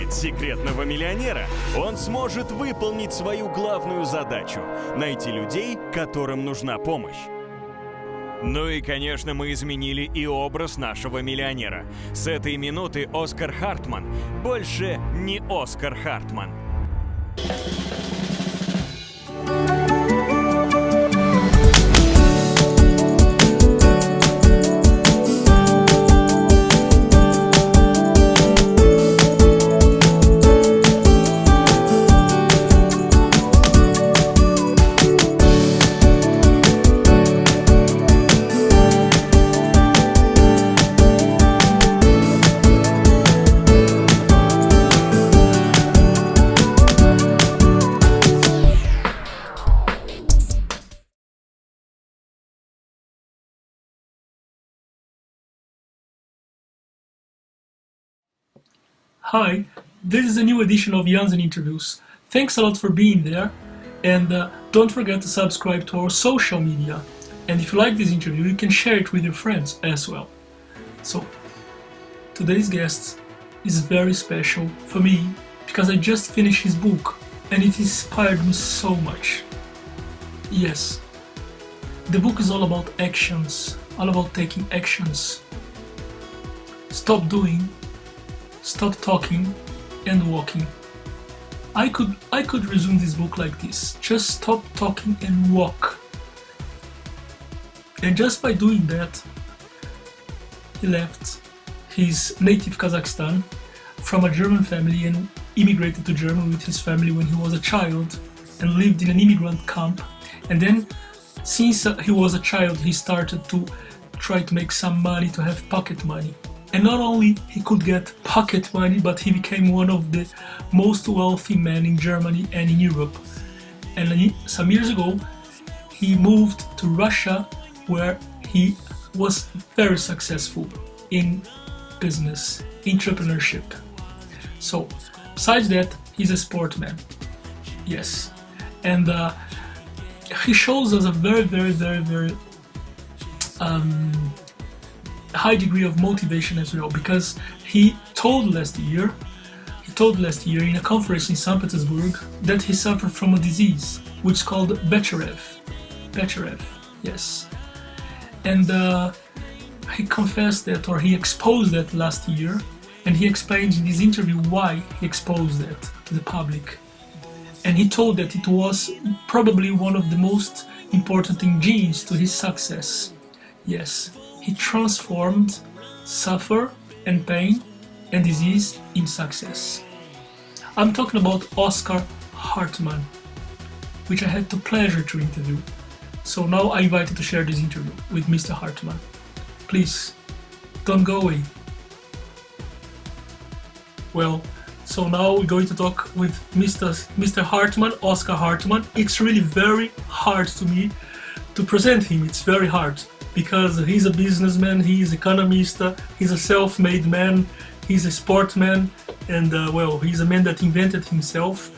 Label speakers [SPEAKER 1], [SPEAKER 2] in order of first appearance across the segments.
[SPEAKER 1] узнает секретного миллионера, он сможет выполнить свою главную задачу – найти людей, которым нужна помощь. Ну и, конечно, мы изменили и образ нашего миллионера. С этой минуты Оскар Хартман больше не Оскар Хартман.
[SPEAKER 2] Hi, this is a new edition of iaenzen Interviews. Thanks a lot for being there, and don't forget to subscribe to our social media. And if you like this interview, you can share it with your friends as well. So, today's guest is very special for me because I just finished his book and it inspired me so much. Yes, the book is all about actions, all about taking actions. Stop doing, stop talking and walking. I could resume this book like this. Just stop talking and walk. And just by doing that, he left his native Kazakhstan from a German family and immigrated to Germany with his family when he was a child and lived in an immigrant camp. And then, since he was a child, he started to try to make some money, to have pocket money. And not only he could get pocket money, but he became one of the most wealthy men in Germany and in Europe. And some years ago, he moved to Russia, where he was very successful in business, entrepreneurship. So, besides that, he's a sportsman. Yes. And he shows us a very high degree of motivation as well, because he told last year in a conference in Saint Petersburg that he suffered from a disease which is called Betcherew, yes. And he confessed that, or he exposed that last year, and he explained in this interview why he exposed that to the public. And he told that it was probably one of the most important ingredients to his success. Yes, he transformed suffer and pain and disease in success. I'm talking about Oskar Hartmann, which I had the pleasure to interview. So now I invite you to share this interview with Mr. Hartmann. Please, don't go away. Well, so now we're going to talk with Mr. Hartmann, Oskar Hartmann. It's really very hard to me to present him. It's very hard because he's a businessman, he's an economist, he's a self-made man, he's a sportsman, and well, he's a man that invented himself.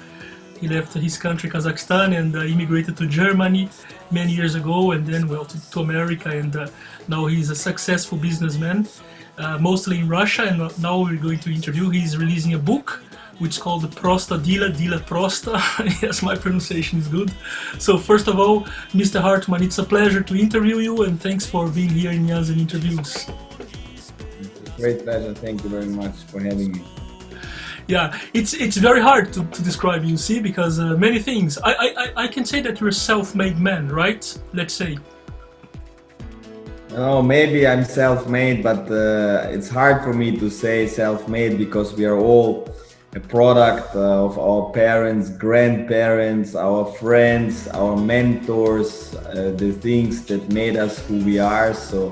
[SPEAKER 2] He left his country, Kazakhstan, and immigrated to Germany many years ago, and then, well, to America, and now he's a successful businessman, mostly in Russia, and now we're going to interview. He's releasing a book, which is called Prosta Dila Prosta. Yes, my pronunciation is good. So first of all, Mr. Hartmann, it's a pleasure to interview you, and thanks for being here in iaenzen Interviews.
[SPEAKER 3] Great pleasure. Thank you very much for having me.
[SPEAKER 2] Yeah, it's very hard to describe you, see, because many things. I can say that you're a self-made man, right? Let's say.
[SPEAKER 3] Oh, maybe I'm self-made, but it's hard for me to say self-made because we are all a product of our parents, grandparents, our friends, our mentors, the things that made us who we are. So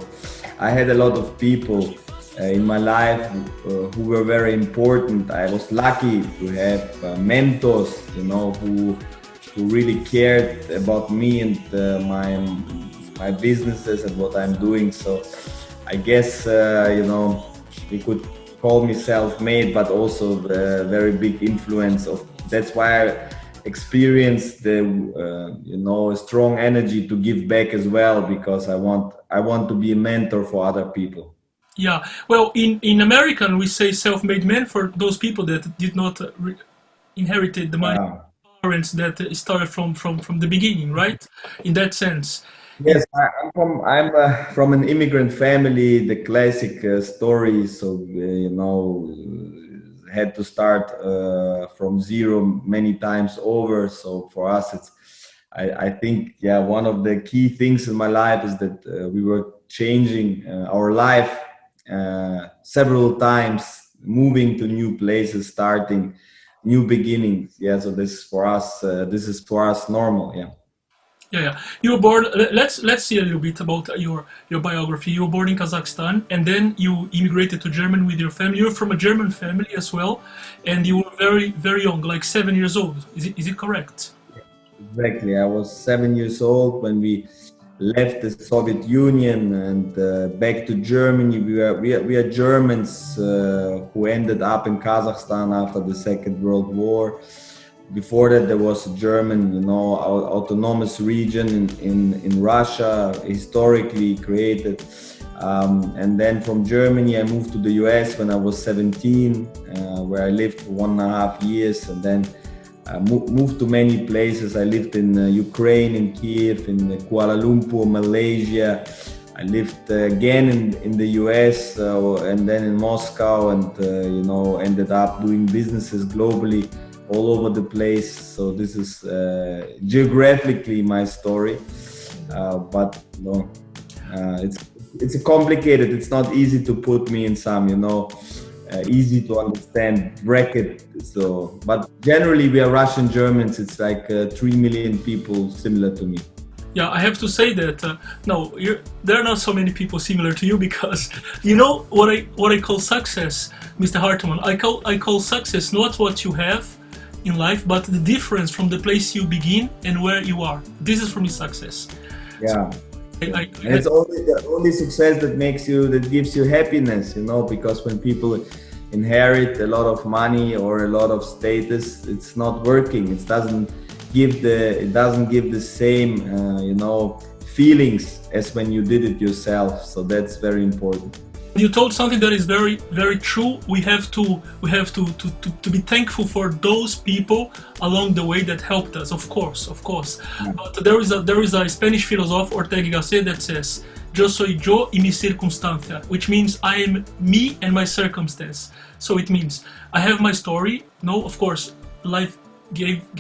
[SPEAKER 3] I had a lot of people in my life who were very important. I was lucky to have mentors, you know, who really cared about me and my businesses and what I'm doing. So I guess, you know, you could call me self-made, but also a very big influence of, that's why I experienced the, you know, a strong energy to give back as well, because I want to be a mentor for other people.
[SPEAKER 2] Yeah, well, in American we say self-made man for those people that did not inherited the money
[SPEAKER 3] Yeah.
[SPEAKER 2] from parents that started from the beginning, right? In that sense. In,
[SPEAKER 3] Yes, I'm from an immigrant family, the classic story. So had to start from zero many times over. So for us, I think, yeah, one of the key things in my life is that we were changing our life several times, moving to new places, starting new beginnings. Yeah, so this is for us normal. Yeah.
[SPEAKER 2] yeah, yeah. You were born. Let's see a little bit about your biography. You were born in Kazakhstan, and then you immigrated to Germany with your family. You're from a German family as well, and you were very young, like 7 years old. Is it correct?
[SPEAKER 3] Exactly. I was 7 years old when we left the Soviet Union and back to Germany. We are Germans who ended up in Kazakhstan after the Second World War. Before that, there was a German, autonomous region in Russia, historically created. And then from Germany, I moved to the US when I was 17, where I lived for 1.5 years, and then moved to many places. I lived in Ukraine, in Kiev, in Kuala Lumpur, Malaysia. I lived again in the US and then in Moscow, and ended up doing businesses globally, all over the place. So this is geographically my story, but it's complicated. It's not easy to put me in some easy to understand bracket. So, but generally we are Russian Germans. It's like 3 million people similar to me.
[SPEAKER 2] Yeah, I have to say that no, there are not so many people similar to you, because you know what I call success, Mr. Hartmann. I call success not what you have in life, but the difference from the place you begin and where you are. This is for me success.
[SPEAKER 3] Yeah.
[SPEAKER 2] So,
[SPEAKER 3] and it's only the only success that gives you happiness, because when people inherit a lot of money or a lot of status, it's not working. It doesn't give the same feelings as when you did it yourself. So that's very important.
[SPEAKER 2] You told something that is very true. We have to be thankful for those people along the way that helped us, of course. Yeah. But there is a Spanish philosopher, Ortega y Gasset, that says, "Yo soy yo y mi circunstancia," which means I am me and my circumstance. So it means I have my story. No, of course, life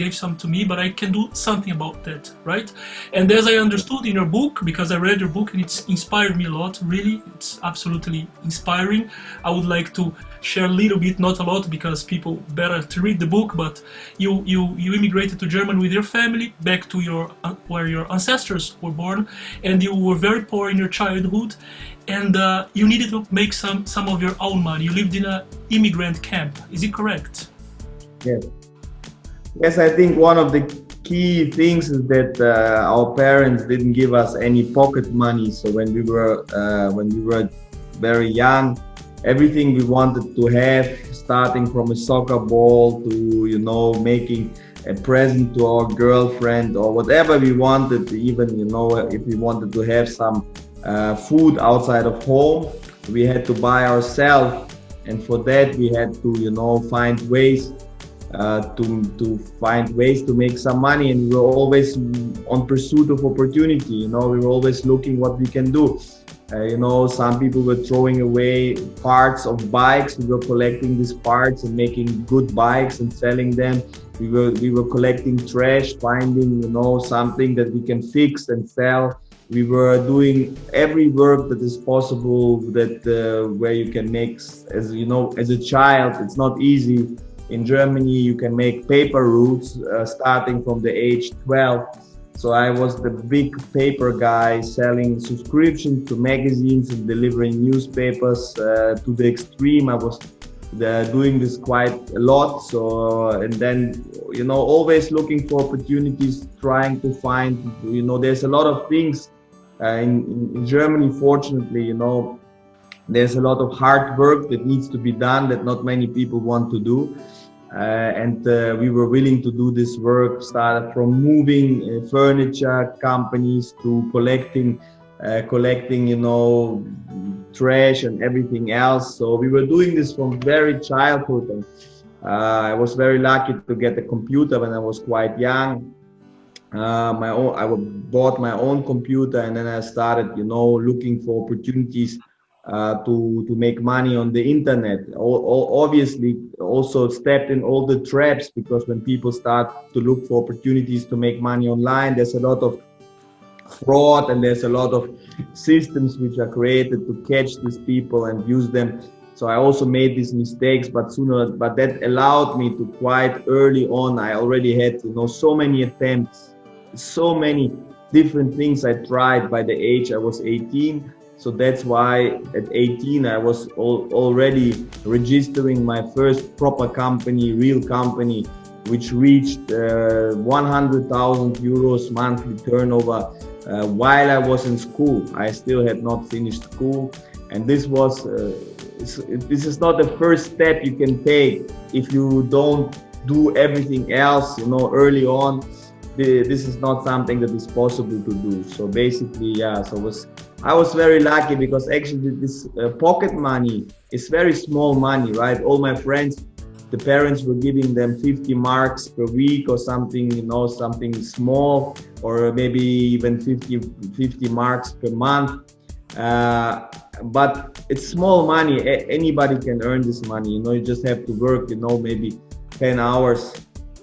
[SPEAKER 2] gave some to me, but I can do something about that, right? And as I understood in your book, because I read your book and it's inspired me a lot, really, it's absolutely inspiring. I would like to share a little bit, not a lot, because people better to read the book, but you immigrated to Germany with your family, back to where your ancestors were born, and you were very poor in your childhood, and you needed to make some of your own money. You lived in an immigrant camp, is it correct?
[SPEAKER 3] Yes. Yes, I think one of the key things is that our parents didn't give us any pocket money. So when we were very young, everything we wanted to have, starting from a soccer ball to making a present to our girlfriend or whatever we wanted, even if we wanted to have some food outside of home, we had to buy ourselves, and for that we had to find ways to make some money, and we were always on pursuit of opportunity. We were always looking what we can do. Some people were throwing away parts of bikes. We were collecting these parts and making good bikes and selling them. We were collecting trash, finding something that we can fix and sell. We were doing every work that is possible where you can make, as a child. It's not easy. In Germany, you can make paper routes starting from the age 12. So I was the big paper guy, selling subscriptions to magazines and delivering newspapers to the extreme. I was doing this quite a lot. So, and then, always looking for opportunities, trying to find, there's a lot of things in Germany, fortunately, there's a lot of hard work that needs to be done that not many people want to do. And we were willing to do this work, started from moving furniture companies to collecting collecting, trash and everything else. So we were doing this from very childhood, and I was very lucky to get a computer when I was quite young. I bought my own computer, and then I started, looking for opportunities to make money on the internet. Obviously, also stepped in all the traps, because when people start to look for opportunities to make money online, there's a lot of fraud, and there's a lot of systems which are created to catch these people and use them. So I also made these mistakes, but that allowed me to quite early on. I already had, so many attempts, so many different things I tried by the age I was 18. So that's why at 18 I was already registering my first proper company, real company, which reached 100,000 euros monthly turnover while I was in school. I still had not finished school, and this is not the first step you can take if you don't do everything else, early on. This is not something that is possible to do. So basically, yeah, I was very lucky, because actually this pocket money is very small money, right? All my friends, the parents were giving them 50 marks per week or something, something small, or maybe even 50 marks per month. But it's small money. Anybody can earn this money. You just have to work, maybe 10 hours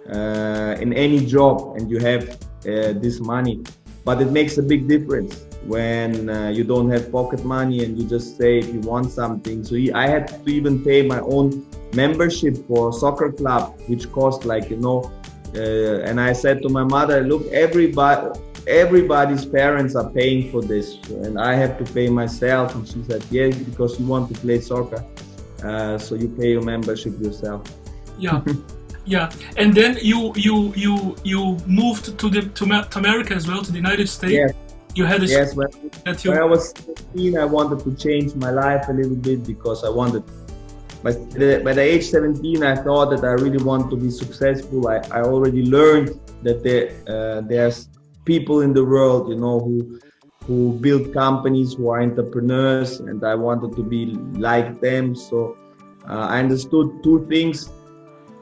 [SPEAKER 3] in any job, and you have this money. But it makes a big difference when you don't have pocket money and you just say if you want something. So I had to even pay my own membership for a soccer club, which cost like, and I said to my mother, look, everybody's parents are paying for this, and I have to pay myself. And she said, yes, because you want to play soccer, so you pay your membership yourself.
[SPEAKER 2] Yeah. Yeah, and then you moved to America as well, to the United States.
[SPEAKER 3] Yes.
[SPEAKER 2] You had a
[SPEAKER 3] yes. When I was 17, I wanted to change my life a little bit, because I wanted. By the age 17, I thought that I really want to be successful. I already learned that there's people in the world, who build companies, who are entrepreneurs, and I wanted to be like them. So I understood two things.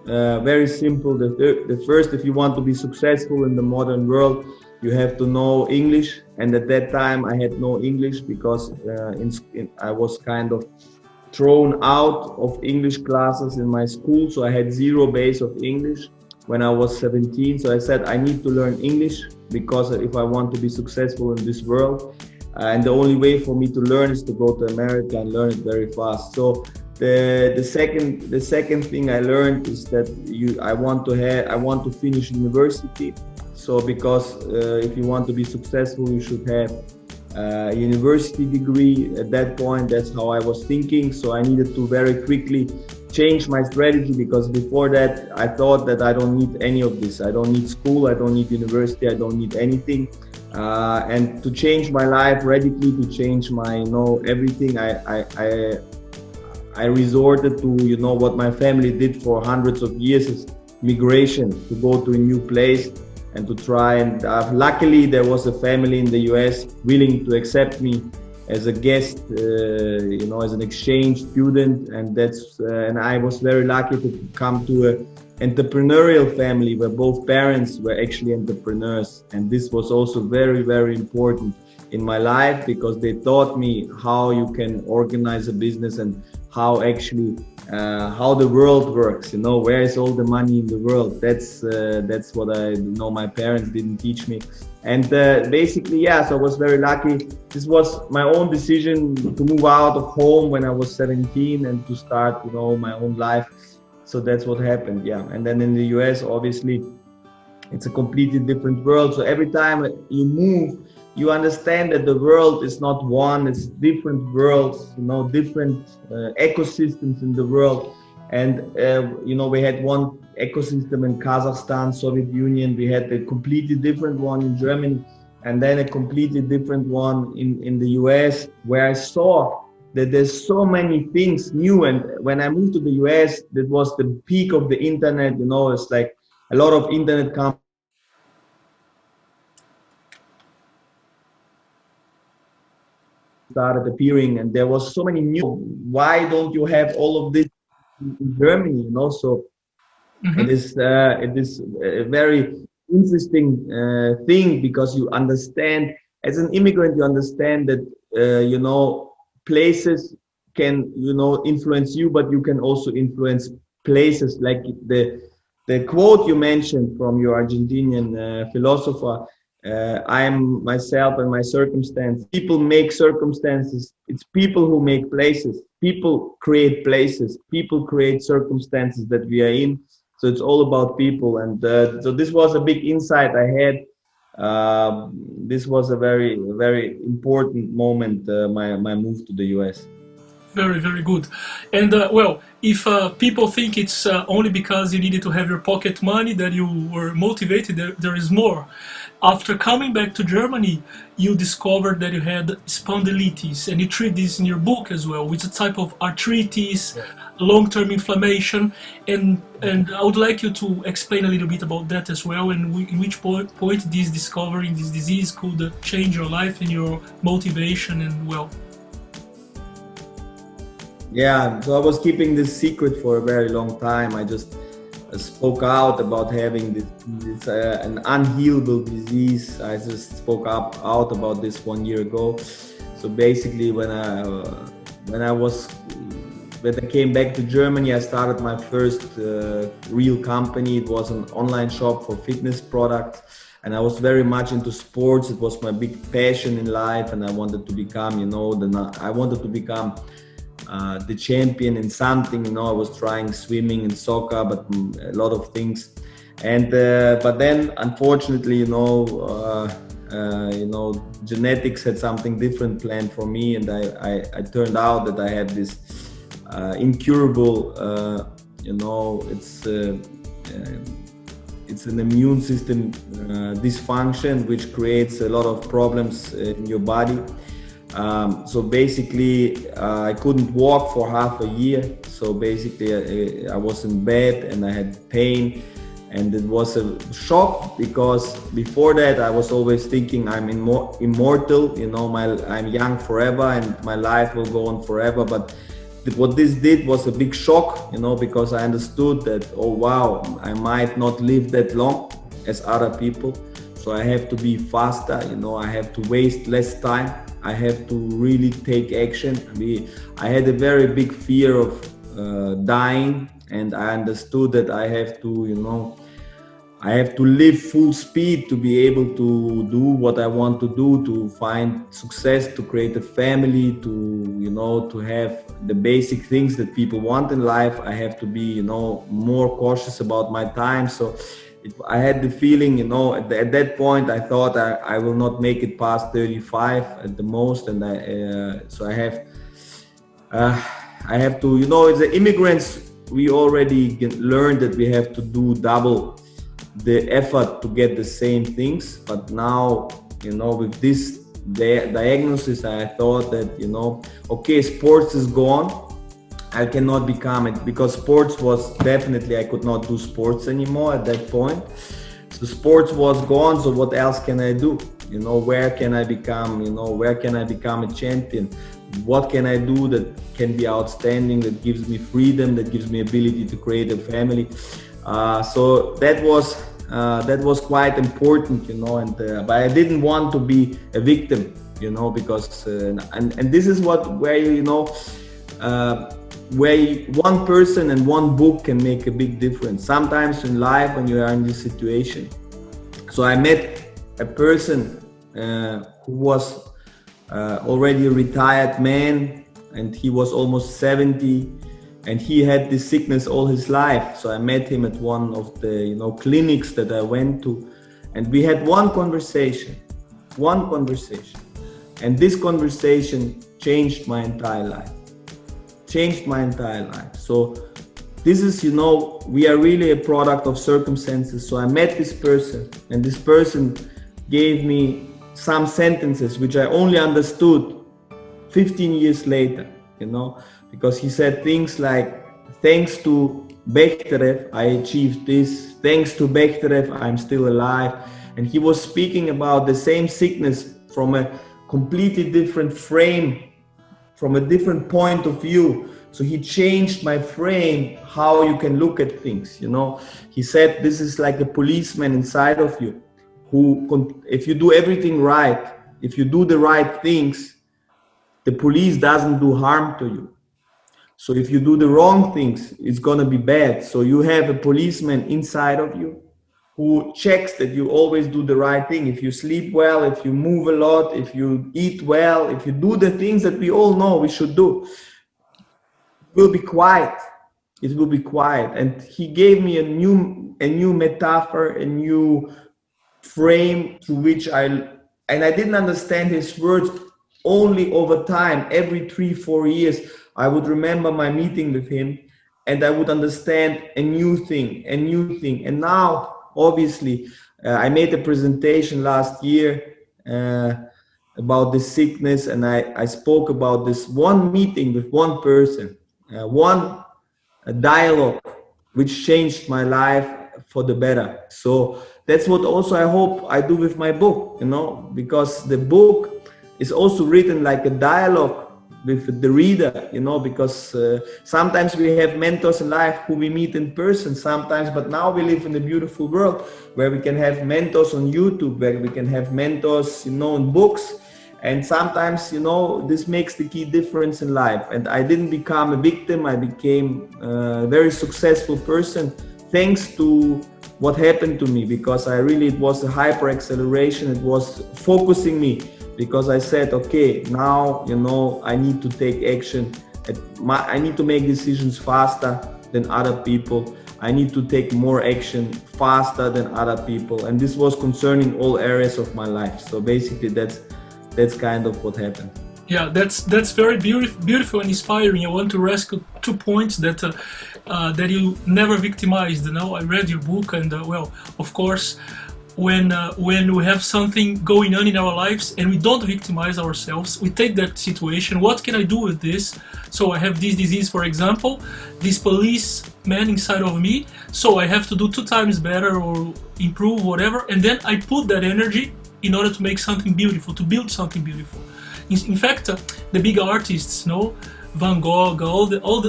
[SPEAKER 3] Very simple. The first, if you want to be successful in the modern world, you have to know English. And at that time I had no English, because I was kind of thrown out of English classes in my school. So I had zero base of English when I was 17. So I said, I need to learn English, because if I want to be successful in this world, and the only way for me to learn is to go to America and learn it very fast. So the second thing I learned is that I want to finish university. So because if you want to be successful, you should have a university degree. At that point, that's how I was thinking. So I needed to very quickly change my strategy, because before that I thought that I don't need any of this. I don't need school, I don't need university, I don't need anything. And to change my life radically, to change my everything, I resorted to what my family did for hundreds of years, is migration, to go to a new place and to try. And luckily there was a family in the US willing to accept me as a guest, as an exchange student, and I was very lucky to come to an entrepreneurial family where both parents were actually entrepreneurs. And this was also very, very important in my life, because they taught me how you can organize a business and how actually how the world works. Where is all the money in the world? That's what my parents didn't teach me. And basically, yeah, so I was very lucky. This was my own decision to move out of home when I was 17 and to start, my own life. So that's what happened, yeah. And then in the US, obviously, it's a completely different world. So every time you move, you understand that the world is not one, it's different worlds, different ecosystems in the world. And, we had one ecosystem in Kazakhstan, Soviet Union, we had a completely different one in Germany, and then a completely different one in the US, where I saw that there's so many things new. And when I moved to the US, that was the peak of the internet, it's like a lot of internet companies started appearing, and there was so many new. Why don't you have all of this in Germany? So it is a very interesting thing, because you understand, as an immigrant, you understand that places can influence you, but you can also influence places. Like the quote you mentioned from your Argentinian philosopher, I am myself and my circumstance. People make circumstances. It's people who make places. People create places. People create circumstances that we are in. So it's all about people. And so this was a big insight I had. This was a very, very important moment, my move to the US.
[SPEAKER 2] Very, very good. And well, if people think it's only because you needed to have your pocket money that you were motivated, there is more. After coming back to Germany, you discovered that you had spondylitis, and you treat this in your book as well, which is a type of arthritis, long-term inflammation, and I would like you to explain a little bit about that as well, and in which point this discovering this disease could change your life and your motivation and well.
[SPEAKER 3] Yeah, so I was keeping this secret for a very long time. I just spoke out about having this an unhealable disease. I just spoke out about this 1 year ago. So basically, when I came back to Germany, I started my first real company. It was an online shop for fitness products, and I was very much into sports. It was my big passion in life, and I wanted to become, the champion in something. I was trying swimming and soccer, but a lot of things. And but then, unfortunately, genetics had something different planned for me, and I turned out that I had this incurable, it's an immune system dysfunction, which creates a lot of problems in your body. So basically, I couldn't walk for half a year. So basically, I was in bed and I had pain, and it was a shock, because before that I was always thinking I'm immortal. I'm young forever and my life will go on forever. But what this did was a big shock, because I understood that, oh wow, I might not live that long as other people. So I have to be faster. I have to waste less time. I have to really take action. I had a very big fear of dying, and I understood that I have to live full speed to be able to do what I want to do, to find success, to create a family, to have the basic things that people want in life. I have to be, more cautious about my time. So I had the feeling, at that point, I thought I will not make it past 35 at the most, and so I have to, as the immigrants, we already learned that we have to do double the effort to get the same things. But now, with this diagnosis, I thought that, okay, sports is gone. I cannot become it, because sports was definitely, I could not do sports anymore at that point. So sports was gone. So what else can I do? Where can I become a champion? What can I do that can be outstanding, that gives me freedom, that gives me ability to create a family? So that was quite important, but I didn't want to be a victim, because, and this is where one person and one book can make a big difference sometimes in life when you are in this situation. So I met a person who was already a retired man, and he was almost 70, and he had this sickness all his life. So I met him at one of the clinics that I went to, and we had one conversation, and this conversation changed my entire life. So this is, we are really a product of circumstances. So I met this person, and this person gave me some sentences which I only understood 15 years later, because he said things like, thanks to Betcherew, I achieved this. Thanks to Betcherew, I'm still alive. And he was speaking about the same sickness from a completely different frame, from a different point of view. So he changed my frame, how you can look at things, you know. He said, this is like a policeman inside of you, who, if you do everything right, if you do the right things, the police doesn't do harm to you. So if you do the wrong things, it's gonna be bad. So you have a policeman inside of you who checks that you always do the right thing. If you sleep well, if you move a lot, if you eat well, if you do the things that we all know we should do, it will be quiet. It will be quiet. And he gave me a new metaphor, a new frame through which I didn't understand his words. Only over time, every 3-4 years, I would remember my meeting with him and I would understand a new thing. And now, obviously, I made a presentation last year about this sickness, and I spoke about this one meeting with one person, one dialogue, which changed my life for the better. So that's what also I hope I do with my book, you know, because the book is also written like a dialogue with the reader, you know, because sometimes we have mentors in life who we meet in person sometimes, but now we live in a beautiful world where we can have mentors on YouTube, where we can have mentors, you know, in books. And sometimes, you know, this makes the key difference in life. And I didn't become a victim. I became a very successful person thanks to what happened to me, because it was a hyper acceleration. It was focusing me, because I said, okay, now, you know, I need to take action. I need to make decisions faster than other people. I need to take more action faster than other people. And this was concerning all areas of my life. So basically that's kind of what happened.
[SPEAKER 2] Yeah, that's very beautiful and inspiring. I want to rescue 2 points that you never victimized. You know, I read your book, and well, of course, when we have something going on in our lives and we don't victimize ourselves, we take that situation. What can I do with this? So I have this disease, for example, this policeman inside of me. So I have to do 2 times better or improve whatever, and then I put that energy in order to make something beautiful, to build something beautiful. In fact, the big artists, you know, Van Gogh,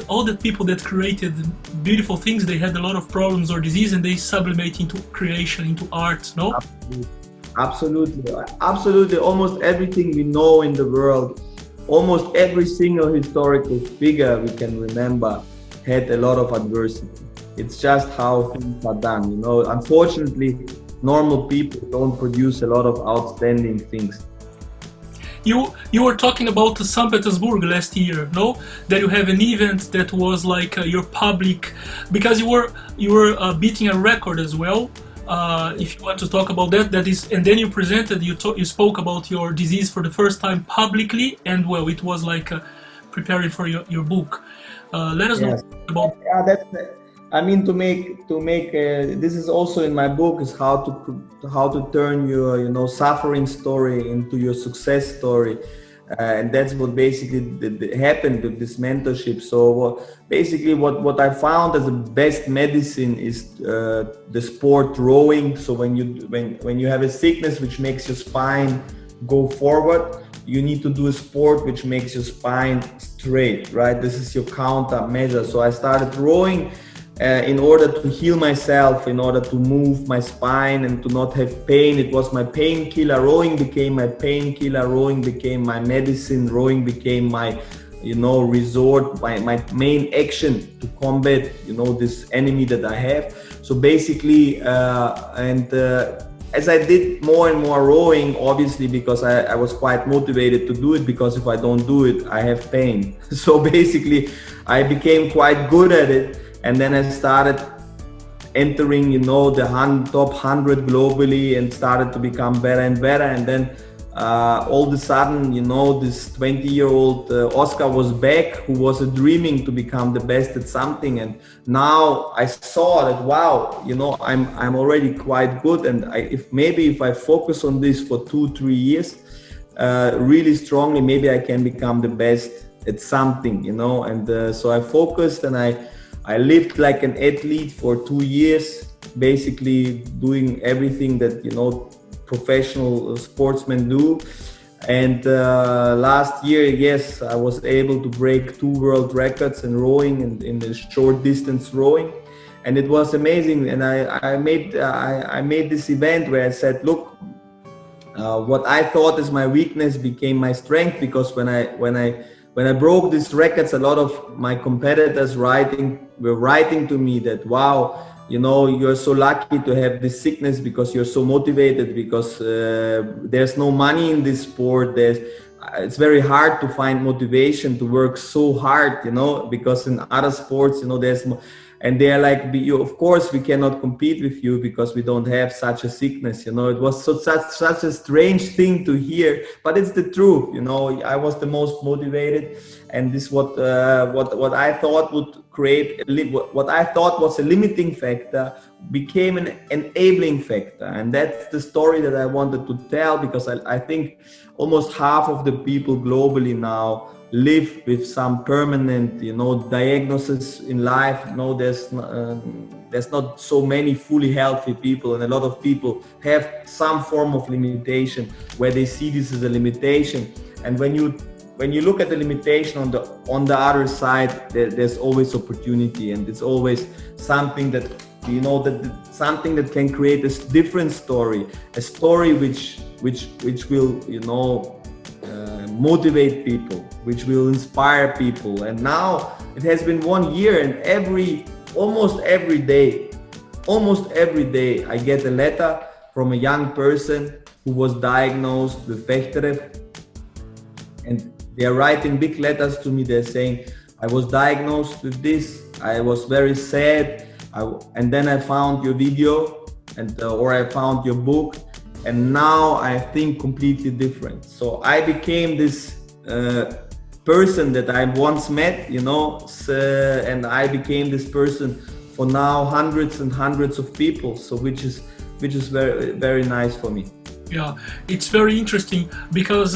[SPEAKER 2] all the people that created beautiful things, they had a lot of problems or disease, and they sublimate into creation, into art, no?
[SPEAKER 3] Absolutely. Almost everything we know in the world, almost every single historical figure we can remember had a lot of adversity. It's just how things are done, you know. Unfortunately, normal people don't produce a lot of outstanding things.
[SPEAKER 2] You were talking about Saint Petersburg last year, no? That you have an event that was like your public, because you were beating a record as well. If you want to talk about that is, and then you presented, you spoke about your disease for the first time publicly, and well, it was like preparing for your book. Let us know about.
[SPEAKER 3] Yeah, that's. I mean, to make this is also in my book, is how to turn your, you know, suffering story into your success story, and that's what basically happened with this mentorship. So basically what I found as the best medicine is the sport rowing. So when you have a sickness which makes your spine go forward, you need to do a sport which makes your spine straight, right? This is your counter measure. So I started rowing in order to heal myself, in order to move my spine and to not have pain. It was my painkiller. Rowing became my painkiller. Rowing became my medicine. Rowing became my, you know, resort, my main action to combat, you know, this enemy that I have. So basically, as I did more and more rowing, obviously, because I was quite motivated to do it, because if I don't do it, I have pain. So basically, I became quite good at it. And then I started entering, you know, the top 100 globally, and started to become better and better. And then all of a sudden, you know, this 20-year-old Oscar was back, who was dreaming to become the best at something. And now I saw that, wow, you know, I'm already quite good. And if I focus on this for 2-3 years, really strongly, maybe I can become the best at something, you know. And so I focused, and I lived like an athlete for 2 years, basically doing everything that, you know, professional sportsmen do. And last year, yes, I was able to break 2 world records in rowing and in the short distance rowing, and it was amazing. And I made this event where I said, look, what I thought is my weakness became my strength, because when I broke these records, a lot of my competitors were writing to me that, wow, you know, you're so lucky to have this sickness because you're so motivated, because there's no money in this sport. It's very hard to find motivation to work so hard, you know, because in other sports, you know, and they're like, of course we cannot compete with you because we don't have such a sickness, you know. It was such a strange thing to hear, but it's the truth, you know. I was the most motivated, and this what I thought would create what I thought was a limiting factor became an enabling factor. And that's the story that I wanted to tell, because I think almost half of the people globally now live with some permanent, you know, diagnosis in life. You know, there's not so many fully healthy people, and a lot of people have some form of limitation where they see this as a limitation. And when you look at the limitation on the other side, there's always opportunity, and it's always something that, you know, something that can create a different story, a story which will, you know, motivate people, which will inspire people. And now it has been 1 year, and almost every day I get a letter from a young person who was diagnosed with Betcherew, and they are writing big letters to me. They're saying, I was diagnosed with this, I was very sad, and then I found your video, or I found your book, and now I think completely different. So I became this person that I once met, you know, and I became this person for now hundreds and hundreds of people. So which is very, very nice for me.
[SPEAKER 2] Yeah, it's very interesting, because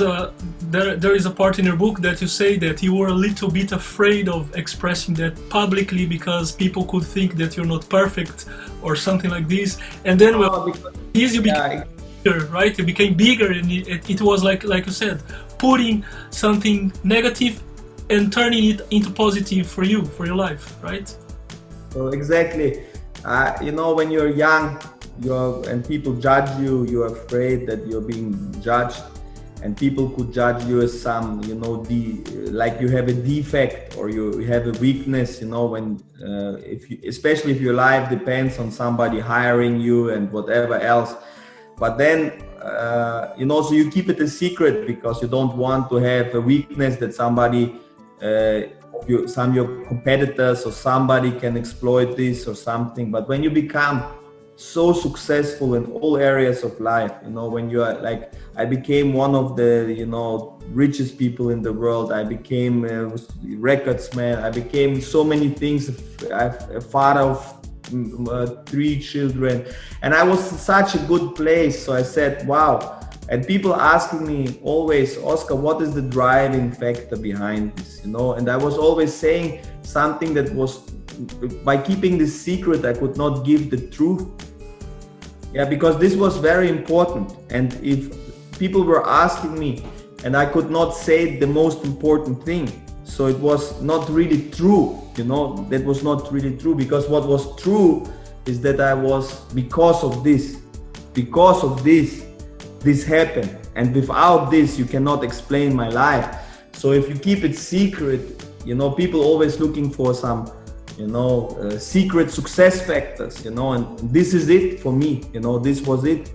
[SPEAKER 2] there is a part in your book that you say that you were a little bit afraid of expressing that publicly because people could think that you're not perfect or something like this. And then you became bigger, right? You became bigger, and it was like you said, putting something negative and turning it into positive for you, for your life, right?
[SPEAKER 3] So exactly, you know, when you're young, and people judge you, you're afraid that you're being judged, and people could judge you as some, you know, like you have a defect or you have a weakness, you know, when especially if your life depends on somebody hiring you and whatever else. But then you know, so you keep it a secret because you don't want to have a weakness that somebody some of your competitors or somebody can exploit this or something. But when you become so successful in all areas of life, you know, when you are like, I became one of the, you know, richest people in the world. I became a recordsman. I became so many things. I'm a father of 3 children, and I was in such a good place. So I said, wow. And people asking me always, Oskar, what is the driving factor behind this, you know? And I was always saying something that was, by keeping this secret, I could not give the truth. Yeah, because this was very important. And if people were asking me and I could not say the most important thing, so it was not really true, you know, that was not really true, because what was true is that I was, because of this, this happened. And without this, you cannot explain my life. So if you keep it secret, you know, people always looking for some, you know, secret success factors, you know, and this is it for me, you know, this was it.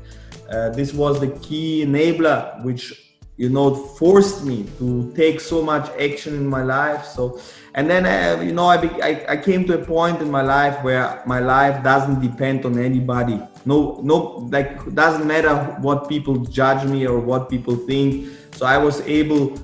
[SPEAKER 3] This was the key enabler, which, you know, forced me to take so much action in my life. So, and then, you know, I came to a point in my life where my life doesn't depend on anybody. No, like, doesn't matter what people judge me or what people think. So I was able,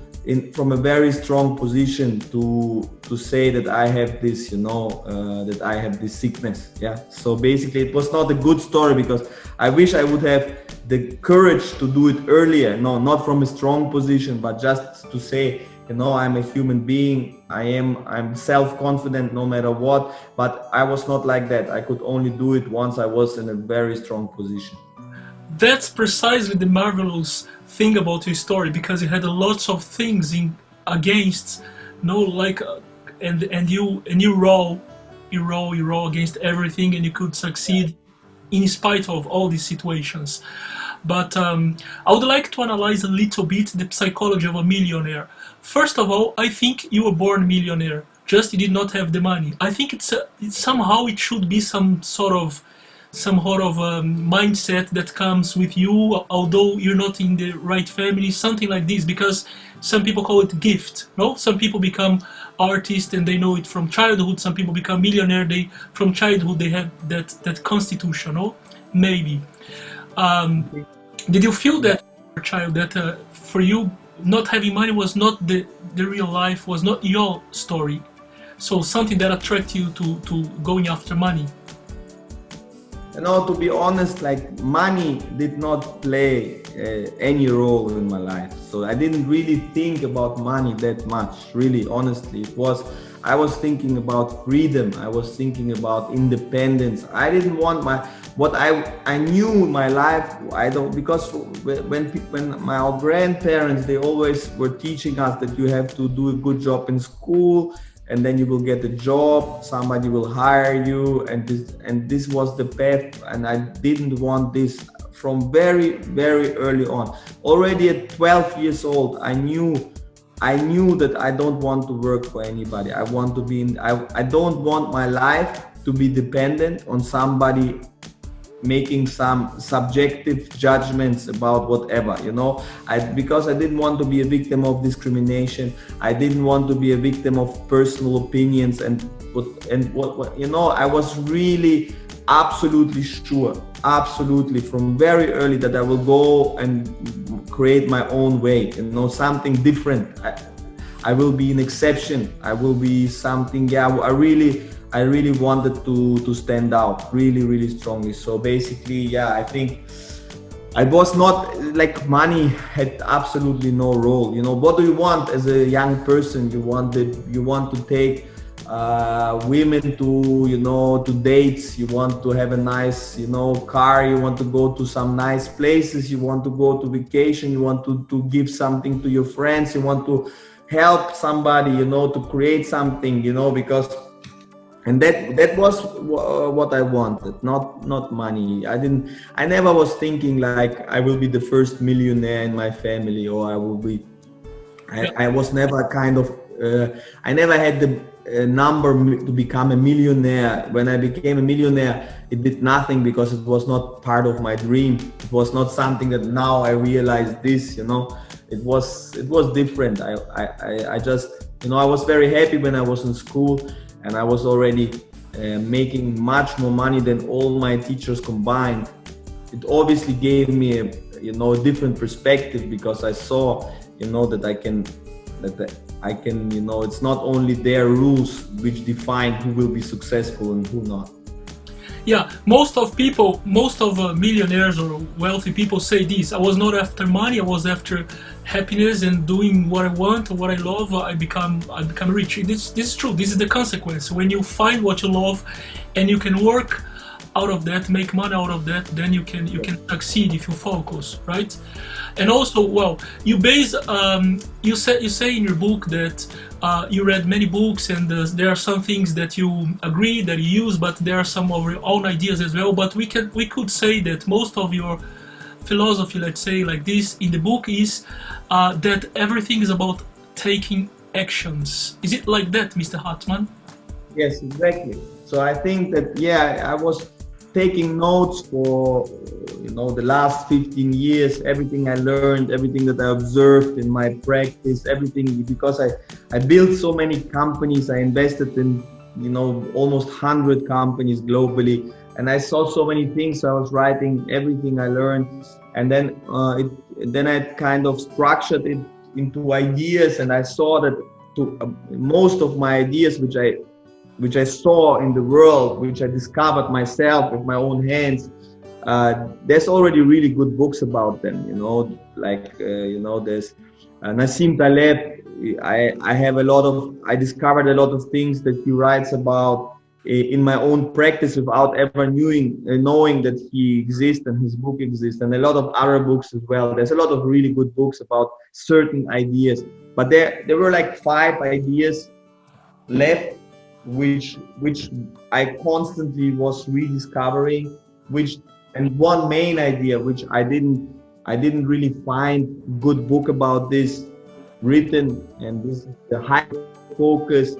[SPEAKER 3] from a very strong position to say that I have this, you know, that I have this sickness. Yeah. So basically it was not a good story, because I wish I would have the courage to do it earlier. No, not from a strong position, but just to say, you know, I'm a human being. I'm self-confident no matter what, but I was not like that. I could only do it once I was in a very strong position.
[SPEAKER 2] that's precisely the marvelous thing about your story, because you had lots of things in against, no, like, and you row against everything, and you could succeed in spite of all these situations. But I would like to analyze a little bit the psychology of a millionaire. First of all, I think you were born millionaire, just you did not have the money. I think it's somehow it should be some sort of mindset that comes with you, although you're not in the right family, something like this, because some people call it gift, no? Some people become artists and they know it from childhood. Some people become millionaire, from childhood they have that constitution, no? Maybe. Did you feel that as a child, that for you not having money was not the real life, was not your story? So something that attracted you to going after money?
[SPEAKER 3] You know, to be honest, like, money did not play any role in my life. So I didn't really think about money that much, really, honestly. I was thinking about freedom. I was thinking about independence. I didn't want I knew in my life, because when my grandparents, they always were teaching us that you have to do a good job in school, and then you will get a job, somebody will hire you, and this was the path, and I didn't want this from very, very early on. Already at 12 years old, I knew that I don't want to work for anybody. I want to be I don't want my life to be dependent on somebody making some subjective judgments about whatever, you know. Because I didn't want to be a victim of discrimination. I didn't want to be a victim of personal opinions and what you know. I was really absolutely sure, absolutely from very early, that I will go and create my own way, you know, something different. I will be an exception. I will be something. Yeah, I really wanted to stand out really, really strongly. So basically, yeah, I think I was not, like, money had absolutely no role. You know, what do you want as a young person? You want to take women to, you know, to dates. You want to have a nice, you know, car. You want to go to some nice places. You want to go to vacation. You want to give something to your friends. You want to help somebody, you know, to create something, you know, and that was what I wanted, not money. I never was thinking like I will be the first millionaire in my family, or I will be. I was never kind of. I never had the number to become a millionaire. When I became a millionaire, it did nothing, because it was not part of my dream. It was not something that now I realize this. You know, it was different. I just, you know, I was very happy when I was in school. And I was already making much more money than all my teachers combined. It obviously gave me a different perspective, because I saw, you know, that I can, you know, it's not only their rules which define who will be successful and who not.
[SPEAKER 2] Yeah, most of millionaires or wealthy people say this: I was not after money, I was after happiness and doing what I want or what I love. I become rich. This is true. This is the consequence. When you find what you love and you can work out of that, make money out of that, then you can succeed if you focus, right? And also, well, you say in your book that you read many books, and there are some things that you agree, that you use, but there are some of your own ideas as well. But we could say that most of your philosophy, let's say like this, in the book is that everything is about taking actions. Is it like that, Mr. Hartmann?
[SPEAKER 3] Yes, exactly. So I think that, yeah, I was taking notes for, you know, the last 15 years, everything I learned, everything that I observed in my practice, everything, because I built so many companies. I invested in, you know, almost 100 companies globally, and I saw so many things. So I was writing everything I learned, and then I kind of structured it into ideas, and I saw that most of my ideas, which I saw in the world, which I discovered myself with my own hands, there's already really good books about them, you know, like, you know, there's Nassim Taleb. I discovered a lot of things that he writes about, in my own practice without ever knowing that he exists and his book exists, and a lot of other books as well. There's a lot of really good books about certain ideas, but there were like 5 ideas left, which I constantly was rediscovering, and one main idea which I didn't really find good book about this written, and this is the high focus,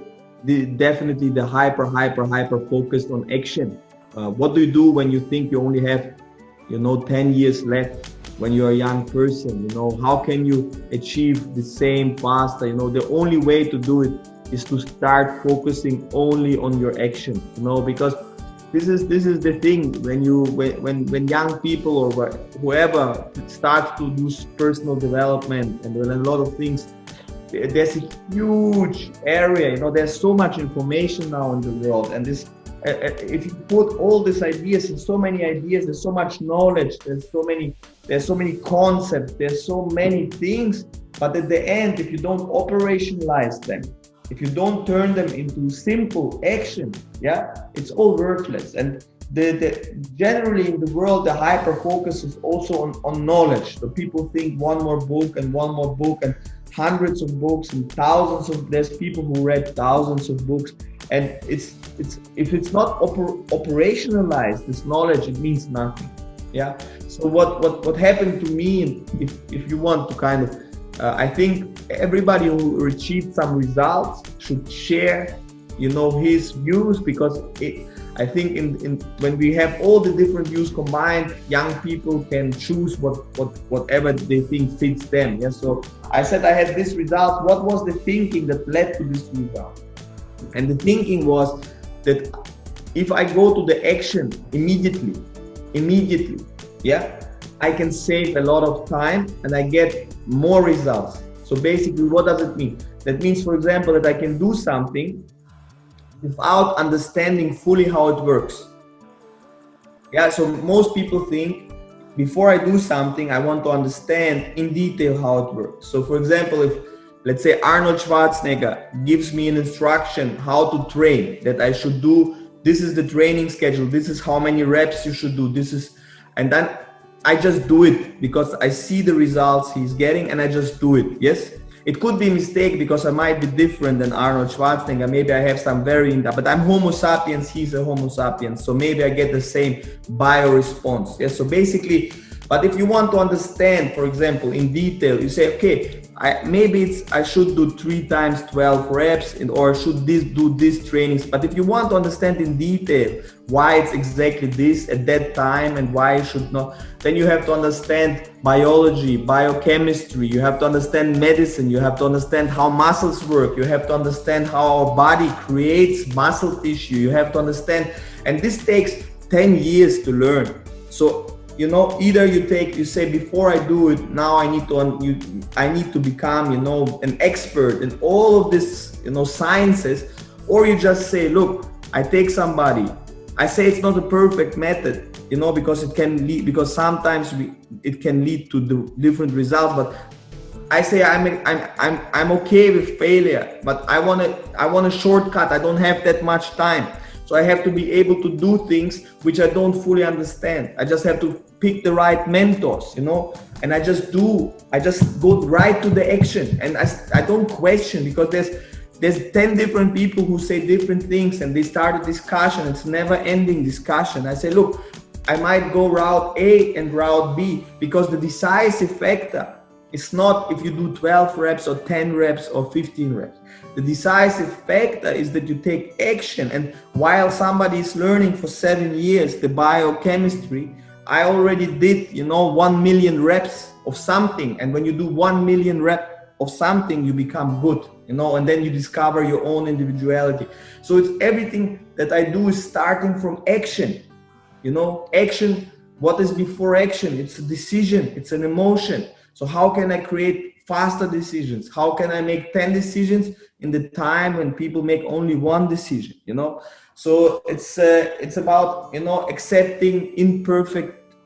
[SPEAKER 3] definitely the hyper focused on action. What do you do when you think you only have 10 years left when you're a young person? How can you achieve the same faster? The only way to do it is to start focusing only on your action, because this is the thing. When young people or whoever starts to do personal development and learn a lot of things, there's a huge area. There's so much information now in the world, and this if you put all these ideas, and so many ideas, there's so much knowledge, there's so many concepts, there's so many things, but at the end, if you don't operationalize them, if you don't turn them into simple action, it's all worthless. And generally in the world, the hyper focus is also on knowledge. So people think one more book and hundreds of books and there's people who read thousands of books, and it's if it's not operationalized, this knowledge, it means nothing. So what happened to me, if you want to kind of I think everybody who achieved some results should share his views, because I think when we have all the different views combined, young people can choose whatever they think fits them. So I said I had this result. What was the thinking that led to this result? And the thinking was that if I go to the action immediately, I can save a lot of time and I get more results. So basically, what does it mean? That means, for example, that I can do something without understanding fully how it works. So most people think, before I do something, I want to understand in detail how it works. So for example, if let's say Arnold Schwarzenegger gives me an instruction how to train, that I should do, this is the training schedule, this is how many reps you should do, and then I just do it because I see the results he's getting and I just do it. Yes, it could be a mistake because I might be different than Arnold Schwarzenegger. Maybe I have some variant, but I'm Homo sapiens, he's a Homo sapiens. So maybe I get the same bio response. Yes, so basically, but if you want to understand, for example, in detail, you say, okay, I should do 3 times 12 reps or should do this trainings. But if you want to understand in detail why it's exactly this at that time and why you should not, then you have to understand biology, biochemistry, you have to understand medicine, you have to understand how muscles work, you have to understand how our body creates muscle tissue, you have to understand, and this takes 10 years to learn. So either you say, before I do it, now I need to become, an expert in all of this, sciences, or you just say, look, I take somebody. I say it's not a perfect method, because it can lead, because sometimes it can lead to the different results. But I say I'm okay with failure, but I want a shortcut. I don't have that much time. So I have to be able to do things which I don't fully understand. I just have to pick the right mentors, and I just go right to the action, and I don't question, because there's 10 different people who say different things and they start a discussion. It's never ending discussion. I say, look, I might go route A and route B, because the decisive factor is not if you do 12 reps or 10 reps or 15 reps. The decisive factor is that you take action. And while somebody is learning for 7 years the biochemistry, I already did 1 million reps of something. And when you do 1 million reps of something, you become good, and then you discover your own individuality. So it's everything that I do is starting from action. Action, what is before action? It's a decision, it's an emotion. So how can I create faster decisions? How can I make 10 decisions in the time when people make only 1 decision, So it's about, accepting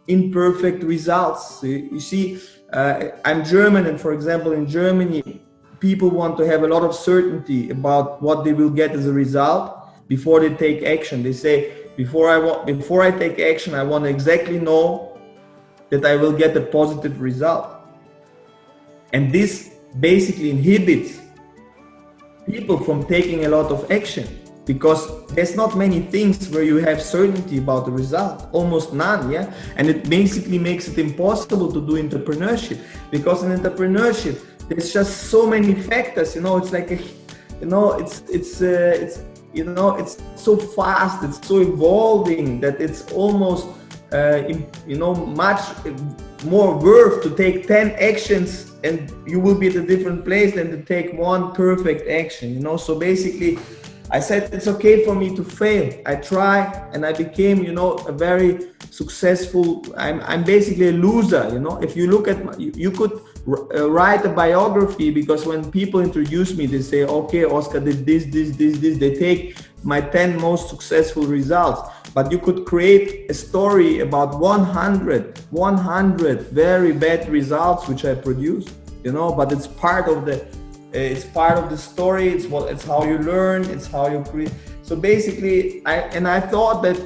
[SPEAKER 3] imperfect results. So you see, I'm German, and for example, in Germany, people want to have a lot of certainty about what they will get as a result. before they take action. They say, before I take action, I want to exactly know that I will get a positive result. And this basically inhibits people from taking a lot of action, because there's not many things where you have certainty about the result, almost none, yeah? And it basically makes it impossible to do entrepreneurship, because in entrepreneurship, there's just so many factors, it's like it's so fast, it's so evolving that it's almost, much more worth to take 10 actions and you will be at a different place than to take one perfect action, So basically, I said it's okay for me to fail. I try, and I became, a very successful. I'm basically a loser, If you look at you could write a biography, because when people introduce me, they say, okay, Oskar did this. They take my 10 most successful results. But you could create a story about 100 very bad results which I produced, But it's part of the story. It's how you learn. It's how you create. So basically, I thought that,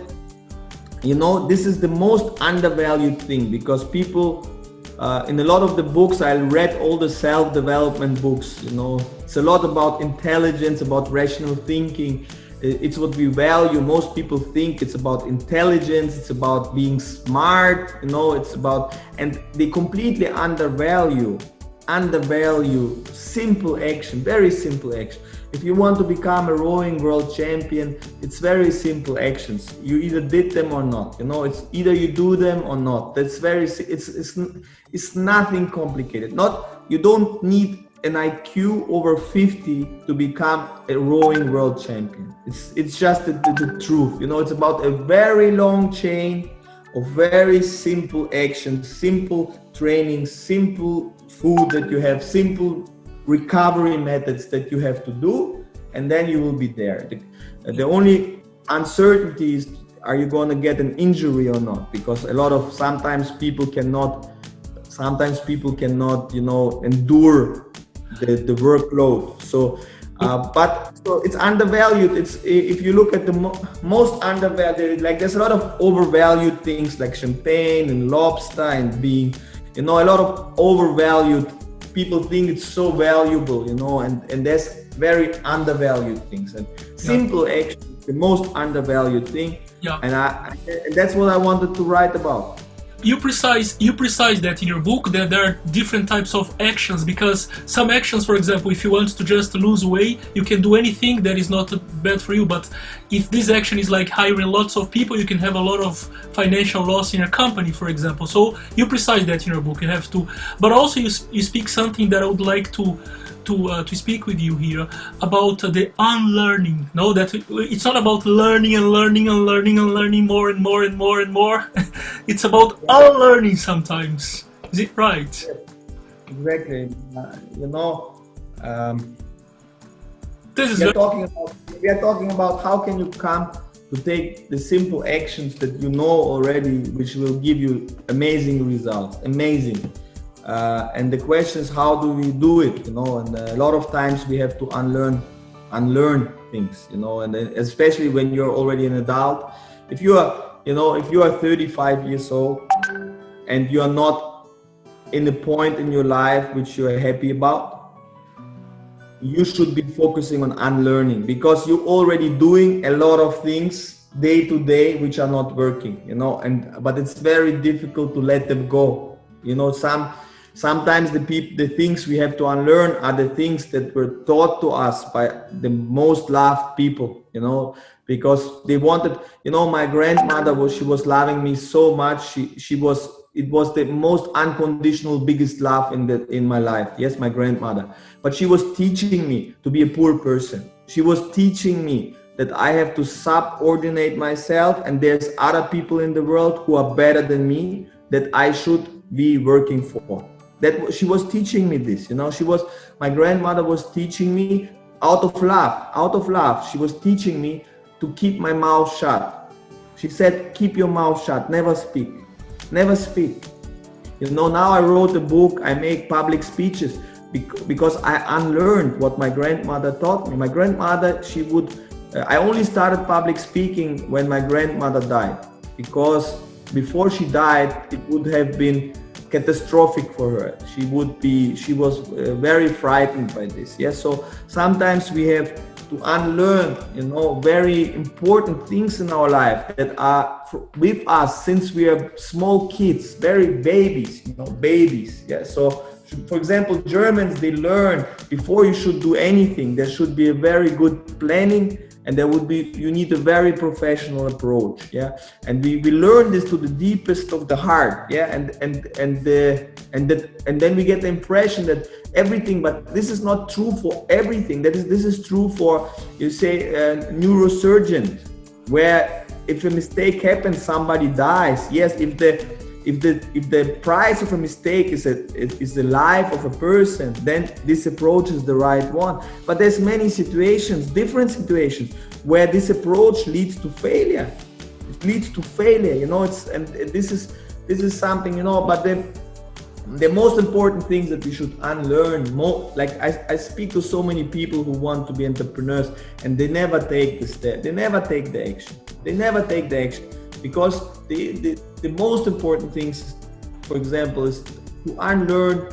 [SPEAKER 3] this is the most undervalued thing, because people, in a lot of the books, I read all the self-development books, It's a lot about intelligence, about rational thinking. It's what we value. Most people think it's about intelligence, it's about being smart, it's about, and they completely undervalue simple action, very simple action. If you want to become a rowing world champion, it's very simple actions. You either did them or not, it's either you do them or not. That's it's nothing complicated. You don't need an IQ over 50 to become a rowing world champion. It's just the truth, It's about a very long chain of very simple actions, simple training, simple food that you have, simple recovery methods that you have to do, and then you will be there. The only uncertainty is, are you going to get an injury or not? Because sometimes people cannot, endure the workload. So it's undervalued. If you look at the most undervalued, like there's a lot of overvalued things like champagne and lobster and being, a lot of overvalued. People think it's so valuable, and there's very undervalued things. And simple action is the most undervalued thing. Yeah. And that's what I wanted to write about.
[SPEAKER 2] You precise that in your book, that there are different types of actions, because some actions, for example, if you want to just lose weight, you can do anything that is not bad for you. But if this action is like hiring lots of people, you can have a lot of financial loss in a company, for example. So you precise that in your book. You have to, but also you speak something that I would like to speak with you here about the unlearning. No, that it's not about learning and learning and learning and learning more and more and more and more. It's about unlearning sometimes. Is it right?
[SPEAKER 3] Exactly. We are talking about how can you come to take the simple actions that you know already, which will give you amazing results. Amazing. And the question is, how do we do it? And a lot of times we have to unlearn things, and especially when you're already an adult. If you are 35 years old and you are not in a point in your life which you are happy about, you should be focusing on unlearning, because you're already doing a lot of things day to day which are not working, but it's very difficult to let them go. Sometimes the things we have to unlearn are the things that were taught to us by the most loved people, because they wanted, my grandmother she was loving me so much. It was the most unconditional, biggest love in my life. Yes, my grandmother. But she was teaching me to be a poor person. She was teaching me that I have to subordinate myself, and there's other people in the world who are better than me that I should be working for. That she was teaching me this, my grandmother was teaching me out of love. She was teaching me to keep my mouth shut. She said, keep your mouth shut, never speak. Now I wrote a book, I make public speeches because I unlearned what my grandmother taught me. My grandmother, she would I only started public speaking when my grandmother died, because before she died, it would have been catastrophic for her. She was very frightened by this. Yes, so sometimes we have to unlearn, very important things in our life that are with us since we are small kids, very babies, babies. Yeah, so for example, Germans, they learn before you should do anything, there should be a very good planning, and you need a very professional approach. Yeah, and we learn this to the deepest of the heart. Yeah, and then we get the impression that everything, but this is not true for everything. This is true for, you say, neurosurgeon, where if a mistake happens, somebody dies. Yes, if the price of a mistake is the life of a person, then this approach is the right one. But there's many situations, different situations, where this approach leads to failure. It leads to failure, this is something, but the most important things that we should unlearn, like I speak to so many people who want to be entrepreneurs, and they never take the step, they never take the action, because the most important things, for example, is to unlearn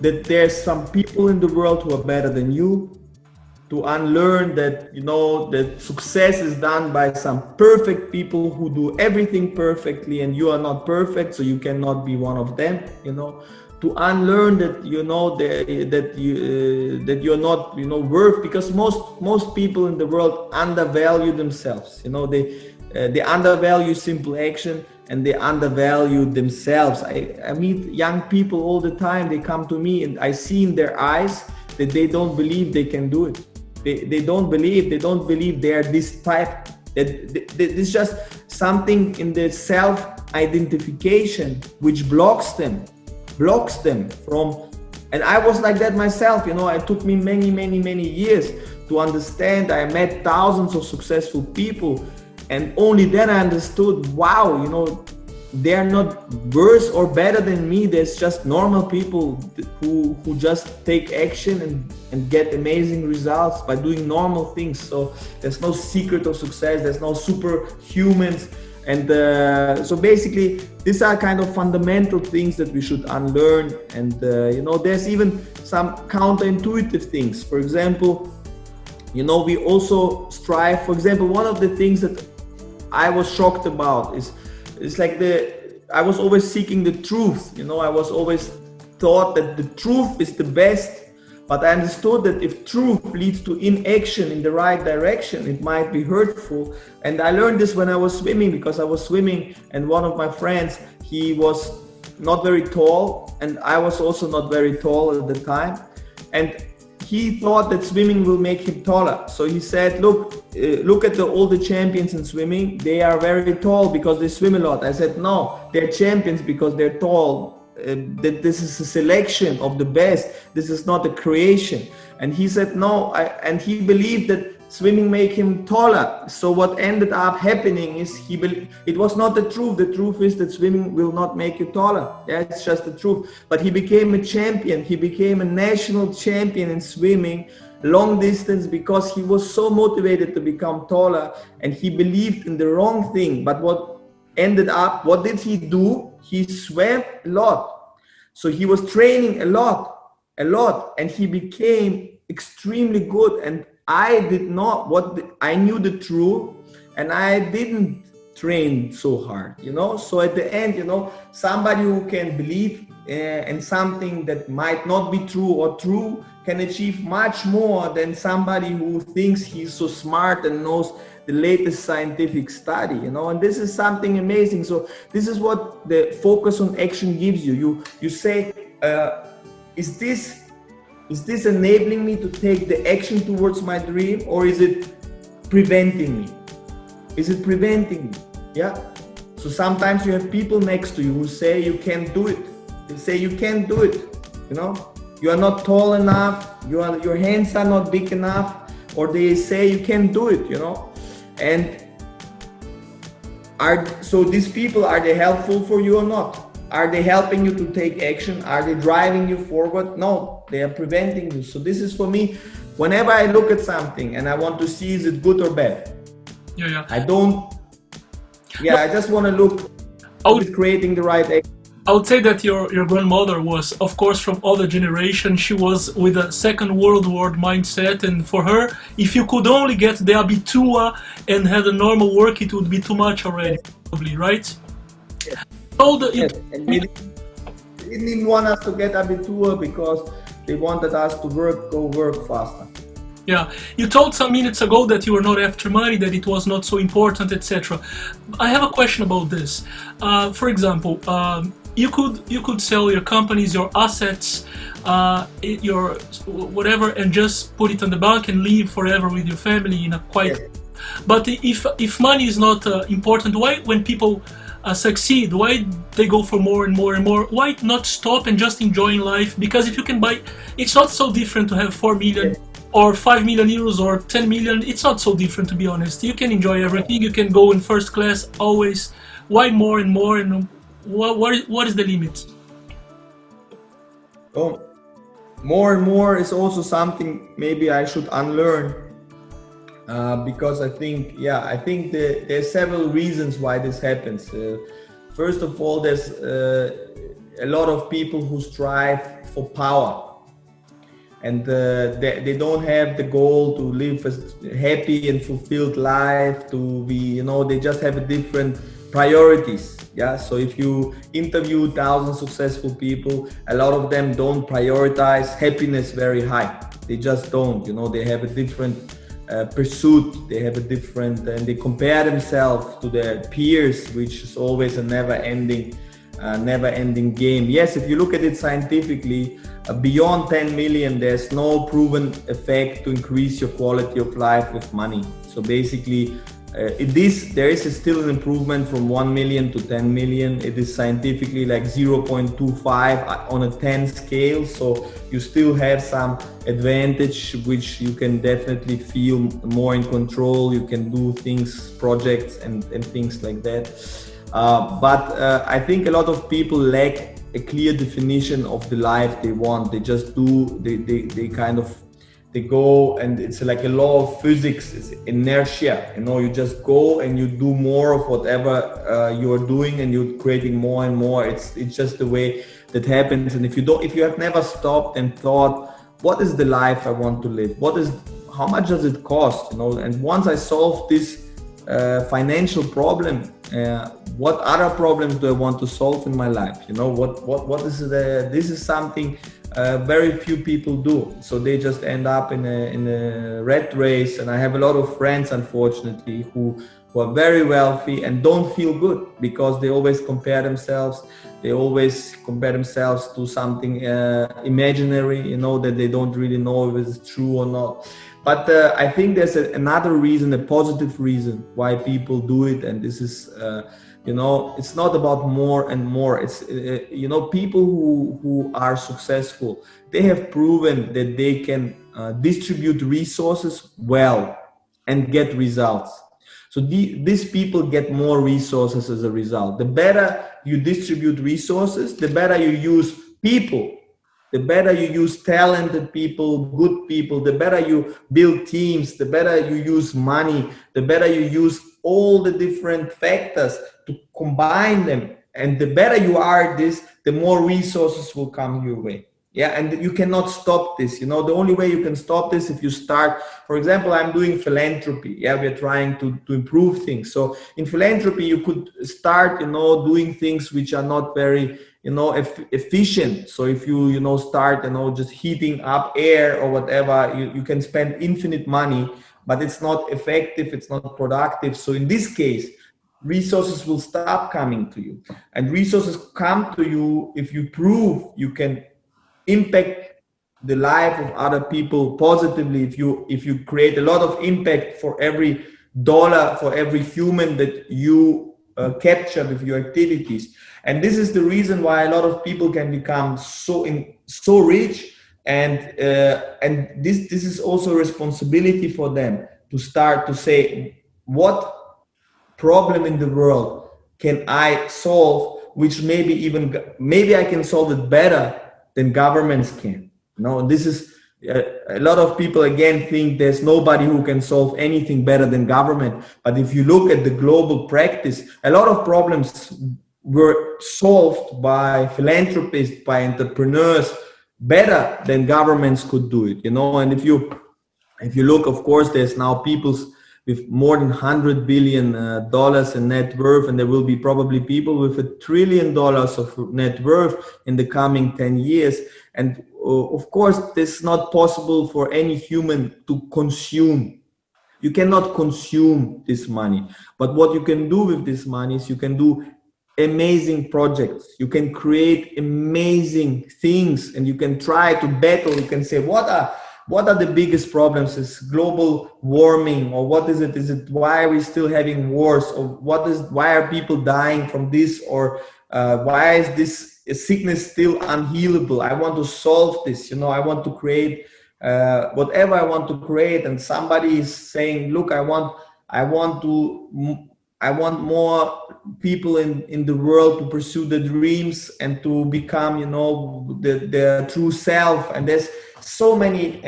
[SPEAKER 3] that there's some people in the world who are better than you, to unlearn that, that success is done by some perfect people who do everything perfectly, and you are not perfect, so you cannot be one of them, to unlearn that, that you're not, worth, because most people in the world undervalue themselves, they undervalue simple action, and they undervalue themselves. I meet young people all the time. They come to me, and I see in their eyes that they don't believe they can do it. They don't believe they are this type. It's just something in the self-identification which blocks them from. And I was like that myself. It took me many years to understand. I met thousands of successful people, and only then I understood, wow, they're not worse or better than me. There's just normal people who just take action and get amazing results by doing normal things. So there's no secret of success. There's no superhumans. And so basically, these are kind of fundamental things that we should unlearn. And, there's even some counterintuitive things. For example, we also strive. For example, one of the things that I was shocked about is like I was always seeking the truth. I was always thought that the truth is the best, but I understood that if truth leads to inaction in the right direction, it might be hurtful. And I learned this when I was swimming, because I was swimming, and one of my friends, he was not very tall, and I was also not very tall at the time, and he thought that swimming will make him taller. So he said, look at all the champions in swimming. They are very tall because they swim a lot. I said, no, they're champions because they're tall. That this is a selection of the best. This is not a creation. And he said, no, and he believed that swimming make him taller. So what ended up happening is it was not the truth. The truth is that swimming will not make you taller. Yeah, it's just the truth. But he became a champion. He became a national champion in swimming, long distance, because he was so motivated to become taller, and he believed in the wrong thing. But what did he do? He swam a lot. So he was training a lot, and he became extremely good. And I I knew the truth, and I didn't train so hard, So at the end, somebody who can believe in something that might not be true or true can achieve much more than somebody who thinks he's so smart and knows the latest scientific study, And this is something amazing. So this is what the focus on action gives you. You say, is this enabling me to take the action towards my dream, or is it preventing me? Is it preventing me? Yeah. So sometimes you have people next to you who say you can't do it. They say you can't do it. You are not tall enough. Your hands are not big enough, or they say you can't do it. And so these people, are they helpful for you or not? Are they helping you to take action? Are they driving you forward? No, they are preventing you. So this is for me, whenever I look at something and I want to see is it good or bad.
[SPEAKER 2] Yeah.
[SPEAKER 3] I don't, I just want to look at creating the right action.
[SPEAKER 2] I would say that your grandmother was, of course, from other generation. She was with a Second World War mindset, and for her, if you could only get the Abitua and had a normal work, it would be too much already, probably, right?
[SPEAKER 3] Yes.
[SPEAKER 2] Yes.
[SPEAKER 3] And they didn't want us to get Abitua because they wanted us to go work faster.
[SPEAKER 2] Yeah, you told some minutes ago that you were not after money, that it was not so important, etc. I have a question about this. For example, you could sell your companies, your assets, your whatever, and just put it on the bank and live forever with your family in a quiet. Yes. But if money is not important, why when people succeed, why they go for more and more and more? Why not stop and just enjoying life? Because if you can buy, it's not so different to have 4 million. Yes. Or 5 million euros or 10 million, it's not so different, to be honest. You can enjoy everything, you can go in first class always. Why more and more, and what is the limit?
[SPEAKER 3] Oh, more and more is also something maybe I should unlearn, because I think there's several reasons why this happens. First of all, there's a lot of people who strive for power. And they don't have the goal to live a happy and fulfilled life, to be, they just have different priorities. Yeah. So if you interview 1,000 successful people, a lot of them don't prioritize happiness very high. They just don't, they have a different pursuit. They have a different, and they compare themselves to their peers, which is always a never-ending game. Yes, if you look at it scientifically, beyond 10 million, there's no proven effect to increase your quality of life with money. So basically, there is still an improvement from 1 million to 10 million. It is scientifically like 0.25 on a 10 scale. So you still have some advantage, which you can definitely feel more in control. You can do things, projects and things like that. But I think a lot of people lack a clear definition of the life they want. They just do, they go, and it's like a law of physics, it's inertia. You just go and you do more of whatever you're doing, and you're creating more and more. It's just the way that happens. And if you have never stopped and thought, what is the life I want to live? How much does it cost? And once I solve this financial problem, what other problems do I want to solve in my life? What is this is something very few people do. So they just end up in a rat race. And I have a lot of friends, unfortunately, who are very wealthy and don't feel good because they always compare themselves. They always compare themselves to something imaginary, that they don't really know if it's true or not. But I think there's another reason, a positive reason why people do it. And this is, it's not about more and more. It's, people who are successful, they have proven that they can distribute resources well and get results. So these people get more resources as a result. The better you distribute resources, the better you use people. The better you use talented people, good people, the better you build teams, the better you use money, the better you use all the different factors to combine them. And the better you are at this, the more resources will come your way. Yeah, and you cannot stop this. The only way you can stop this if you start. For example, I'm doing philanthropy. Yeah, we're trying to improve things. So in philanthropy, you could start, doing things which are not very, efficient. So if you, start, just heating up air or whatever, you can spend infinite money, but it's not effective. It's not productive. So in this case, resources will stop coming to you, and resources come to you if you prove you can impact the life of other people positively. If you create a lot of impact for every dollar, for every human that you capture with your activities. And this is the reason why a lot of people can become so rich, and this is also a responsibility for them to start to say, what problem in the world can I solve which maybe I can solve it better than governments can. This is a lot of people again think there's nobody who can solve anything better than government. But if you look at the global practice, a lot of problems were solved by philanthropists, by entrepreneurs, better than governments could do it. And if you look, of course, there's now people with more than $100 billion in net worth, and there will be probably people with $1 trillion of net worth in the coming 10 years. And of course, this is not possible for any human to consume. You cannot consume this money. But what you can do with this money is you can do amazing projects. You can create amazing things, and you can try to battle. You can say, what are the biggest problems? Is global warming, or what is it? Is it why are we still having wars, or why are people dying from this, or why is this sickness still unhealable? I want to solve this. I want to create whatever I want to create, and somebody is saying, look, I want more people in the world to pursue the dreams and to become, their true self. And there's so many,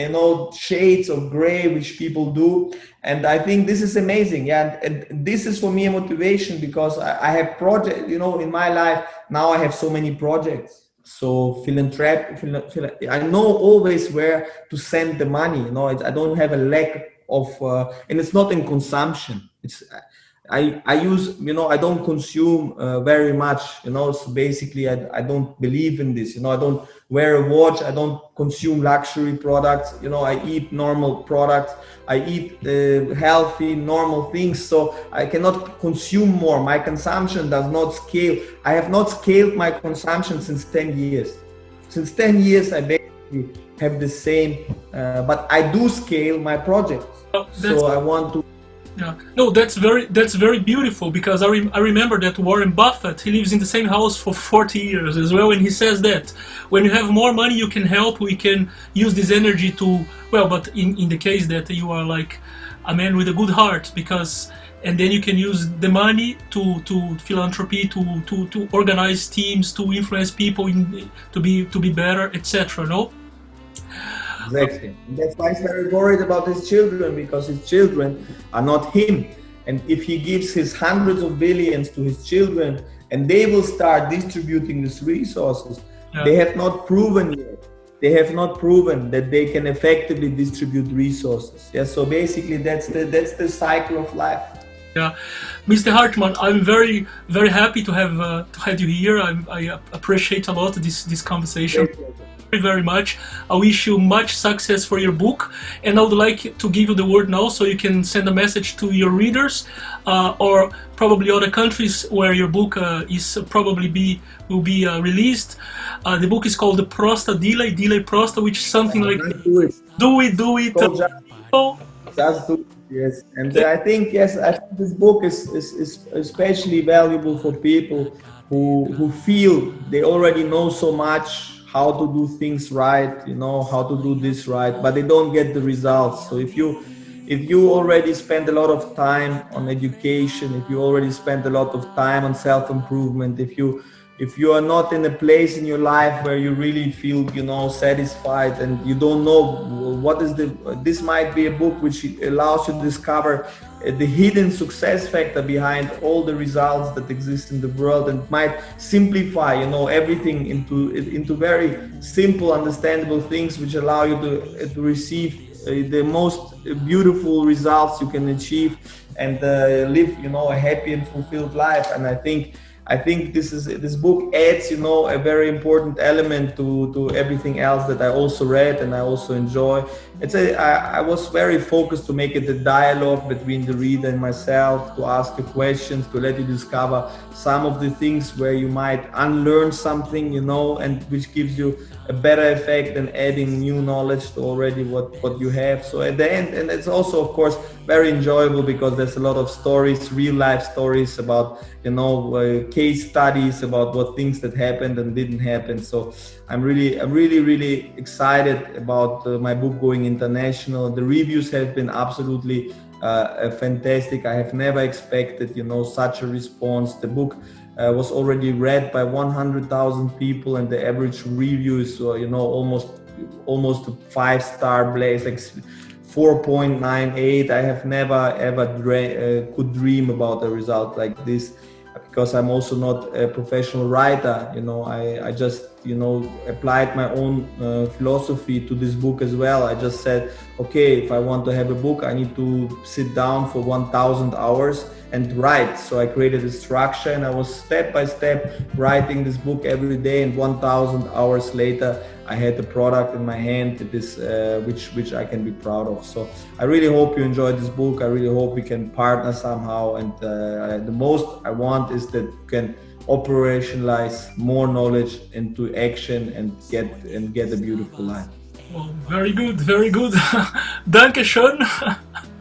[SPEAKER 3] shades of gray which people do. And I think this is amazing. Yeah. And this is for me a motivation, because I have projects, in my life. Now I have so many projects. So I know always where to send the money. I don't have a lack of, and it's not in consumption. I use, I don't consume very much, so basically I don't believe in this, I don't wear a watch, I don't consume luxury products, I eat normal products, I eat healthy, normal things, so I cannot consume more. My consumption does not scale. I have not scaled my consumption since 10 years. Since 10 years, I basically have the same, but I do scale my projects. So I want to.
[SPEAKER 2] Yeah, no, that's very beautiful, because I remember that Warren Buffett, he lives in the same house for 40 years as well, and he says that when you have more money, you can help, we can use this energy to, but in the case that you are like a man with a good heart, and then you can use the money to philanthropy, to organize teams, to influence people to be better, etc. No?
[SPEAKER 3] Exactly. And that's why he's very worried about his children, because his children are not him. And if he gives his hundreds of billions to his children and they will start distributing these resources, they have not proven yet. They have not proven that they can effectively distribute resources. Yeah. So basically, that's the cycle of life.
[SPEAKER 2] Yeah, Mr. Hartmann, I'm very, very happy to have you here. I appreciate a lot this conversation. Very much. I wish you much success for your book, and I would like to give you the word now so you can send a message to your readers, or probably other countries where your book will be released. The book is called The Prosta Delay Prosta, which is something like do it.
[SPEAKER 3] Just do it. Yes, and I think this book is especially valuable for people who feel they already know so much how to do things right, how to do this right, but they don't get the results. So if you already spend a lot of time on education, if you already spend a lot of time on self-improvement, if you are not in a place in your life where you really feel, satisfied, and you don't know this might be a book which allows you to discover the hidden success factor behind all the results that exist in the world, and might simplify, everything into very simple, understandable things which allow you to receive the most beautiful results you can achieve, and live, a happy and fulfilled life. And I think this book adds, a very important element to everything else that I also read and I also enjoy. I was very focused to make it a dialogue between the reader and myself, to ask you questions, to let you discover some of the things where you might unlearn something, and which gives you a better effect than adding new knowledge to already what you have. So at the end, and it's also, of course, very enjoyable because there's a lot of stories, real life stories about, case studies about what things that happened and didn't happen. So I'm really excited about my book going international. The reviews have been absolutely fantastic. I have never expected, such a response. The book was already read by 100,000 people, and the average review is almost a 5-star place, like 4.98. I have never ever could dream about a result like this, because I'm also not a professional writer. I just applied my own philosophy to this book as well. I just said, okay, if I want to have a book, I need to sit down for 1,000 hours and write. So I created a structure, and I was step by step writing this book every day, and 1,000 hours later I had the product in my hand, which I can be proud of. So I really hope you enjoyed this book. I really hope we can partner somehow, and the most I want is that you can operationalize more knowledge into action and get a beautiful life.
[SPEAKER 2] Well, very good, very good. Danke schön.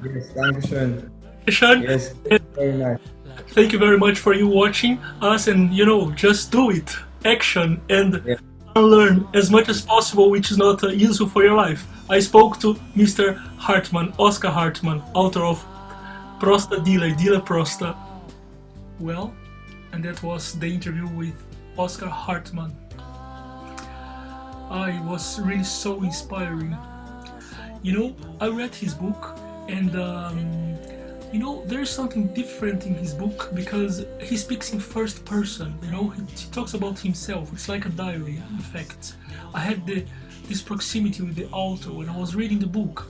[SPEAKER 3] Yes, danke schön.
[SPEAKER 2] Schön.
[SPEAKER 3] Yes, very nice.
[SPEAKER 2] Thank you very much for you watching us, and just do it. Action and learn as much as possible, which is not useful for your life. I spoke to Mr. Hartmann, OSKAR HARTMANN, author of Prosta Dile Prosta. Well, and that was the interview with OSKAR HARTMANN. It was really so inspiring. I read his book, and there's something different in his book, because he speaks in first person. He talks about himself. It's like a diary, in fact. I had this proximity with the author when I was reading the book.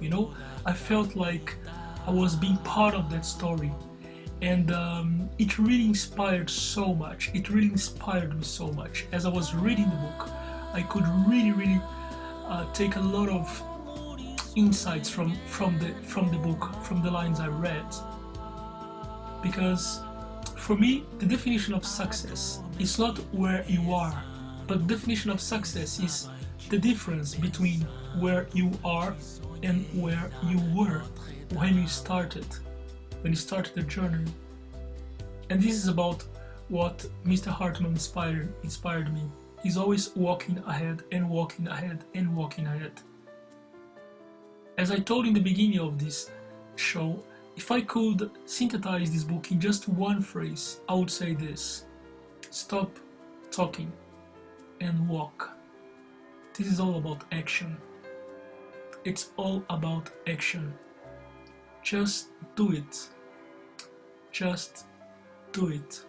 [SPEAKER 2] I felt like I was being part of that story, and it really inspired so much. It really inspired me so much. As I was reading the book, I could really take a lot of insights from the book, from the lines I read. Because for me, the definition of success is not where you are, but the definition of success is the difference between where you are and where you were when you started the journey. And this is about what Mr. Hartmann inspired me. He's always walking ahead and walking ahead and walking ahead. As I told in the beginning of this show, if I could synthesize this book in just one phrase, I would say this: stop talking and walk. This is all about action. It's all about action. Just do it. Just do it.